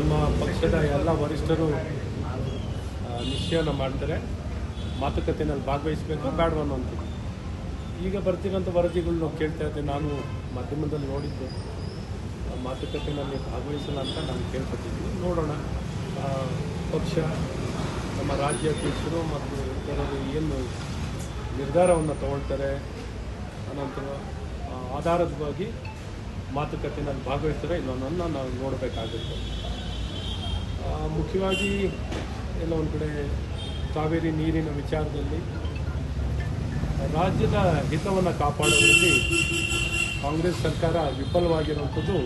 ನಮ್ಮ ಪಕ್ಷದ ಎಲ್ಲ ವರಿಷ್ಠರು ನಿಶ್ಚಯನ ಮಾಡ್ತಾರೆ. ಮಾತುಕತೆಯಲ್ಲಿ ಭಾಗವಹಿಸಬೇಕು ಬೇಡವಾ ಅನ್ನೋಂಥದ್ದು. ಈಗ ಬರ್ತಿರೋಂಥ ವರದಿಗಳನ್ನ ಕೇಳ್ತಾ ಇದ್ದೆ, ನಾನು ಮಾಧ್ಯಮದಲ್ಲಿ ನೋಡಿದ್ದೆ. ಮಾತುಕತೆಯಲ್ಲಿ ಭಾಗವಹಿಸಲ್ಲ ಅಂತ ನಾನು ಕೇಳ್ಪಟ್ಟಿದ್ದೀನಿ. ನೋಡೋಣ, ಪಕ್ಷ ನಮ್ಮ ರಾಜ್ಯಾಧ್ಯಕ್ಷರು ಮತ್ತು ಇತರರು ಏನು ನಿರ್ಧಾರವನ್ನು ತಗೊಳ್ತಾರೆ ಅನ್ನೋಂಥ ಆಧಾರವಾಗಿ ಮಾತುಕತೆಯಲ್ಲಿ ಭಾಗವಹಿಸ್ತಾರೆ ಇನ್ನೊಂದನ್ನು ನಾವು ನೋಡಬೇಕಾಗುತ್ತೆ. ಮುಖ್ಯವಾಗಿ ಎಲ್ಲ ಒಂದು ಕಡೆ ಕಾವೇರಿ ನೀರಿನ ವಿಚಾರದಲ್ಲಿ ರಾಜ್ಯದ ಹಿತವನ್ನು ಕಾಪಾಡುವಲ್ಲಿ ಕಾಂಗ್ರೆಸ್ ಸರ್ಕಾರ ವಿಫಲವಾಗಿರುವಂಥದ್ದು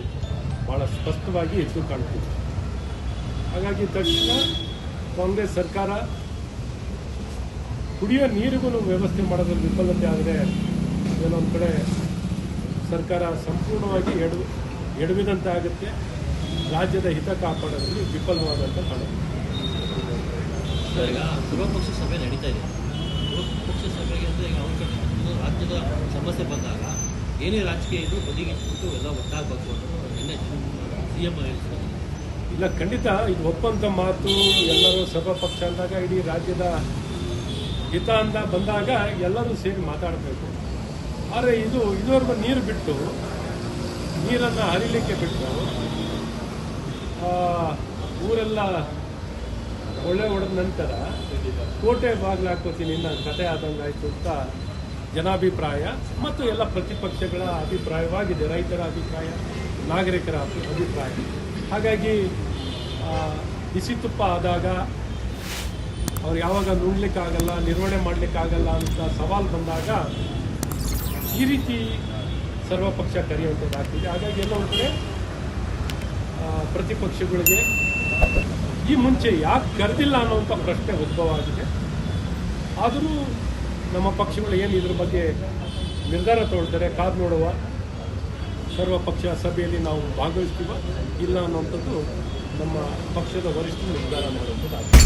ಭಾಳ ಸ್ಪಷ್ಟವಾಗಿ ಎದ್ದು ಕಾಣ್ತಿದೆ. ಹಾಗಾಗಿ ತಕ್ಷಣ ಕಾಂಗ್ರೆಸ್ ಸರ್ಕಾರ ಕುಡಿಯೋ ನೀರಿಗೂ ವ್ಯವಸ್ಥೆ ಮಾಡೋದ್ರಲ್ಲಿ ವಿಫಲತೆ ಆದರೆ ಏನೊಂದು ಕಡೆ ಸರ್ಕಾರ ಸಂಪೂರ್ಣವಾಗಿ ಎಡವಿದಂತೆ ಆಗುತ್ತೆ. ರಾಜ್ಯದ ಹಿತ ಕಾಪಾಡೋದ್ರಲ್ಲಿ ವಿಫಲವಾದಂಥ ಕಾಣುತ್ತೆ. ಈಗ ಸರ್ವಪಕ್ಷ ಸಭೆ ನಡೀತಾ ಇದೆ. ಸರ್ವಪಕ್ಷ ಸಭೆಗೆ ಅಂದರೆ ಈಗ ಅವಕಾಶ ರಾಜ್ಯದ ಸಮಸ್ಯೆ ಬಂದಾಗ ಏನೇ ರಾಜಕೀಯ ಇದ್ದು ಬದಿಗಿಟ್ಟು ಎಲ್ಲ ಒಟ್ಟಾಗಬೇಕು ಅನ್ನೋದು ನಿನ್ನೆ CM ಹೇಳ್ತಾರೆ. ಇಲ್ಲ, ಖಂಡಿತ ಇದು ಒಪ್ಪಂತ ಮಾತು. ಎಲ್ಲರೂ ಸರ್ವಪಕ್ಷ ಅಂದಾಗ ಇಡೀ ರಾಜ್ಯದ ಹಿತ ಅಂತ ಬಂದಾಗ ಎಲ್ಲರೂ ಸೇರಿ ಮಾತಾಡಬೇಕು. ಆದರೆ ಇದುವರೆಗೂ ನೀರು ಬಿಟ್ಟು ನೀರನ್ನು ಹರಿಲಿಕ್ಕೆ ಬಿಟ್ಟು ಊರೆಲ್ಲ ಒಳ್ಳೆ ಹೊಡೆದ ನಂತರ ಕೋಟೆ ಬಾಗಿಲು ಹಾಕೋತೀನಿ ಇನ್ನು ಕತೆ ಆದಂಗೆ ಆಯಿತು ಅಂತ ಜನಾಭಿಪ್ರಾಯ ಮತ್ತು ಎಲ್ಲ ಪ್ರತಿಪಕ್ಷಗಳ ಅಭಿಪ್ರಾಯವಾಗಿದೆ. ರೈತರ ಅಭಿಪ್ರಾಯ, ನಾಗರಿಕರ ಅಭಿಪ್ರಾಯ. ಹಾಗಾಗಿ ಬಿಸಿ ತುಪ್ಪ ಆದಾಗ ಅವ್ರು ಯಾವಾಗ ನುಂಗ್ಲಿಕ್ಕಾಗಲ್ಲ, ನಿರ್ವಹಣೆ ಮಾಡಲಿಕ್ಕಾಗಲ್ಲ ಅಂತ ಸವಾಲು ಬಂದಾಗ ಈ ರೀತಿ ಸರ್ವಪಕ್ಷ ಕರೆಯುವಂಥದ್ದಾಗ್ತಿದೆ. ಹಾಗಾಗಿ ಎಲ್ಲ ಒಂದು ಕಡೆ ಪ್ರತಿಪಕ್ಷಗಳಿಗೆ ಈ ಮುಂಚೆ ಯಾಕೆ ಕರೆದಿಲ್ಲ ಅನ್ನೋಂಥ ಪ್ರಶ್ನೆ ಉದ್ಭವ ಆಗಿದೆ. ಆದರೂ ನಮ್ಮ ಪಕ್ಷಗಳು ಏನು ಇದ್ರ ಬಗ್ಗೆ ನಿರ್ಧಾರ ತಗೊಳ್ತಾರೆ ಕಾದು ನೋಡುವ. ಸರ್ವಪಕ್ಷ ಸಭೆಯಲ್ಲಿ ನಾವು ಭಾಗವಹಿಸ್ತೀವ ಇಲ್ಲ ಅನ್ನೋಂಥದ್ದು ನಮ್ಮ ಪಕ್ಷದ ವರಿಷ್ಠರು ನಿರ್ಧಾರ ಮಾಡುವಂಥದ್ದಾಗಿದೆ.